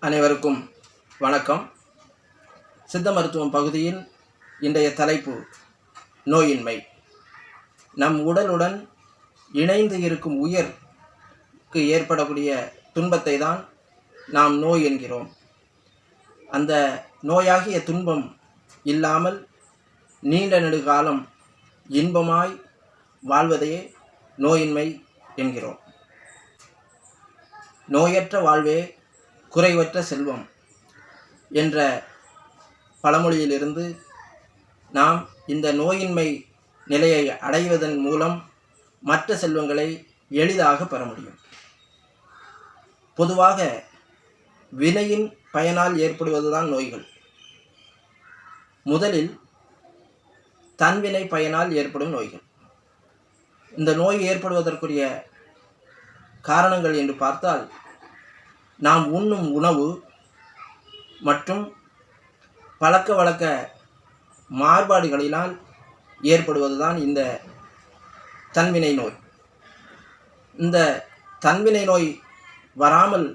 அனைவருக்கும் வணக்கம். சித்த மருத்துவம் பகுதியில் இன்றைய தலைப்பு நோயின்மை. நம் உடலுடன் இணைந்து இருக்கும் உயிருக்கு ஏற்படக்கூடிய துன்பத்தை தான் நாம் நோய் என்கிறோம். அந்த நோயாகிய துன்பம் இல்லாமல் நீண்ட நெடுகாலம் இன்பமாய் வாழ்வதையே நோயின்மை என்கிறோம். நோயற்ற வாழ்வே குறைவற்ற செல்வம் என்ற பழமொழியிலிருந்து நாம் இந்த நோயின்மை நிலையை அடைவதன் மூலம் மற்ற செல்வங்களை எளிதாக பெற முடியும். பொதுவாக வினையின் பயனால் ஏற்படுவதுதான் நோய்கள். முதலில் தன்வினை பயனால் ஏற்படும் நோய்கள். இந்த நோய் ஏற்படுவதற்குரிய காரணங்கள் என்று பார்த்தால், நாம் உண்ணும் உணவு மற்றும் பழக்க வழக்க மாறுபாடுகளினால் ஏற்படுவதுதான் இந்த தன்வினை நோய். இந்த தன்வினை நோய் வராமல்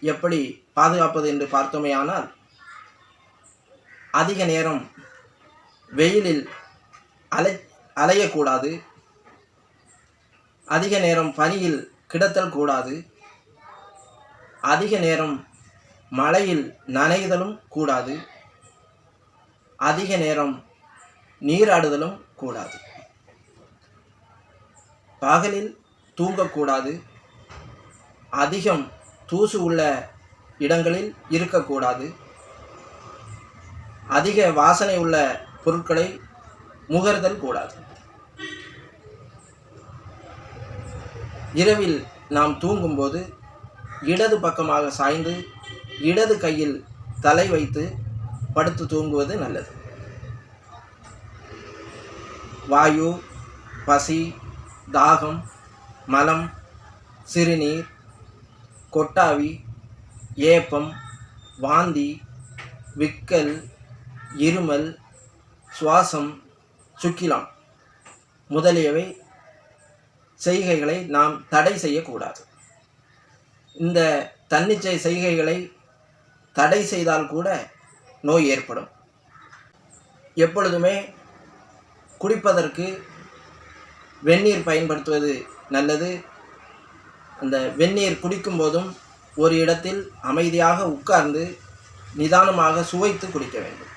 எப்படி பாதுகாப்பது என்று பார்த்தோமேயானால், அதிக நேரம் வெயிலில் அலையக்கூடாது, அதிக நேரம் பனியில் கிடத்தல் கூடாது, அதிக நேரம் மழையில் நனைதலும் கூடாது, அதிக நேரம் நீராடுதலும் கூடாது, பகலில் தூங்கக்கூடாது, அதிகம் தூசு உள்ள இடங்களில் இருக்கக்கூடாது, அதிக வாசனை உள்ள பொருட்களை முகர்தல் கூடாது. இரவில் நாம் தூங்கும்போது இடது பக்கமாக சாய்ந்து இடது கையில் தலை வைத்து படுத்து தூங்குவது நல்லது. வாயு, பசி, தாகம், மலம், சிறுநீர், கொட்டாவி, ஏப்பம், வாந்தி, விக்கல், இருமல், சுவாசம், சுக்கிலம் முதலியவை செய்கைகளை நாம் தடை செய்யக்கூடாது. இந்த தன்னிச்சை செய்கைகளை தடை செய்தால் கூட நோய் ஏற்படும். எப்பொழுதுமே குடிப்பதற்கு வெந்நீர் பயன்படுத்துவது நல்லது. அந்த வெந்நீர் குடிக்கும்போதும் ஒரு இடத்தில் அமைதியாக உட்கார்ந்து நிதானமாக சுவைத்து குடிக்க வேண்டும்.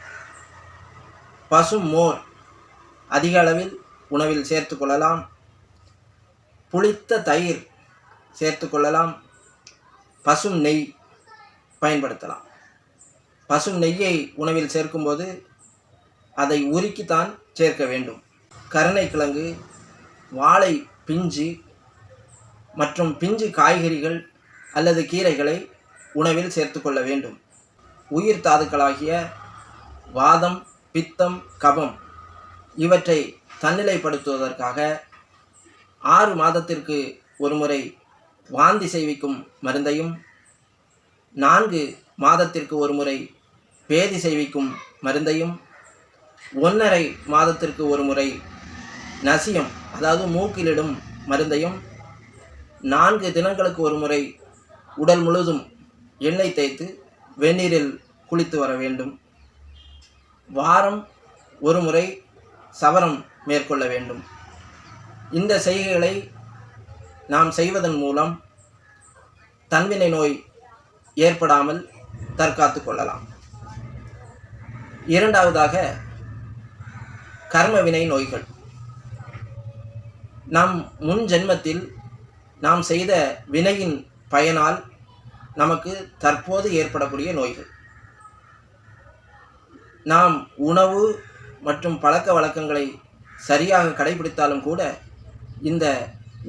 பசும் மோர் அதிக அளவில் உணவில் சேர்த்து கொள்ளலாம். புளித்த தயிர் சேர்த்து கொள்ளலாம். பசும் நெய் பயன்படுத்தலாம். பசும் நெய்யை உணவில் சேர்க்கும்போது அதை உருக்கித்தான் சேர்க்க வேண்டும். கருணைக்கிழங்கு, வாழை பிஞ்சு மற்றும் பிஞ்சு காய்கறிகள் அல்லது கீரைகளை உணவில் சேர்த்து கொள்ள வேண்டும். உயிர் தாதுக்களாகிய வாதம், பித்தம், கபம் இவற்றை தன்னிலைப்படுத்துவதற்காக 6 மாதத்திற்கு ஒரு முறை வாந்தி செய்விக்கும் மருந்தையும், 4 மாதத்திற்கு ஒரு முறை பேதி செய்விக்கும் மருந்தையும், 1½ மாதத்திற்கு ஒரு முறை நசியம் அதாவது மூக்கிலிடும் மருந்தையும், 4 தினங்களுக்கு ஒரு முறை உடல் முழுதும் எண்ணெய் தேய்த்து வெந்நீரில் குளித்து வர வேண்டும். வாரம் ஒரு முறை சவரம் மேற்கொள்ள வேண்டும். இந்த செய்கைகளை நாம் செய்வதன் மூலம் தன்வினை நோய் ஏற்படாமல் தற்காத்து கொள்ளலாம். இரண்டாவதாக கர்மவினை நோய்கள். நம் முன் ஜென்மத்தில் நாம் செய்த வினையின் பயனால் நமக்கு தற்போது ஏற்படக்கூடிய நோய்கள். நாம் உணவு மற்றும் பழக்க வழக்கங்களை சரியாக கடைபிடித்தாலும் கூட இந்த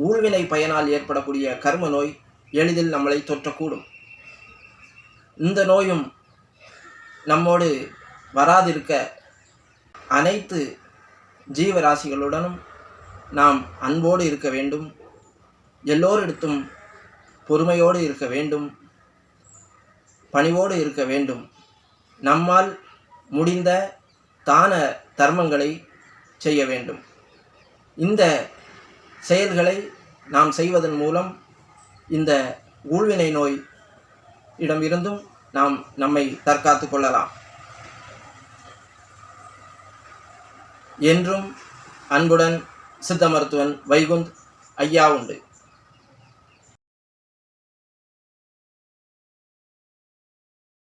ஊழ்வினை பயனால் ஏற்படக்கூடிய கர்ம நோய் எளிதில் நம்மளை தொற்றக்கூடும். இந்த நோயும் நம்மோடு வராதிருக்க அனைத்து ஜீவராசிகளுடனும் நாம் அன்போடு இருக்க வேண்டும். எல்லோரிடத்தும் பொறுமையோடு இருக்க வேண்டும். பணிவோடு இருக்க வேண்டும். நம்மால் முடிந்த தான தர்மங்களை செய்ய வேண்டும். இந்த செயல்களை நாம் செய்வதன் மூலம் இந்த ஊழ்வினை நோய் இடமிருந்தும் நாம் நம்மை தற்காத்து கொள்ளலாம். என்றும் அன்புடன் சித்த மருத்துவன் வைகுந்த் ஐயா உண்டு.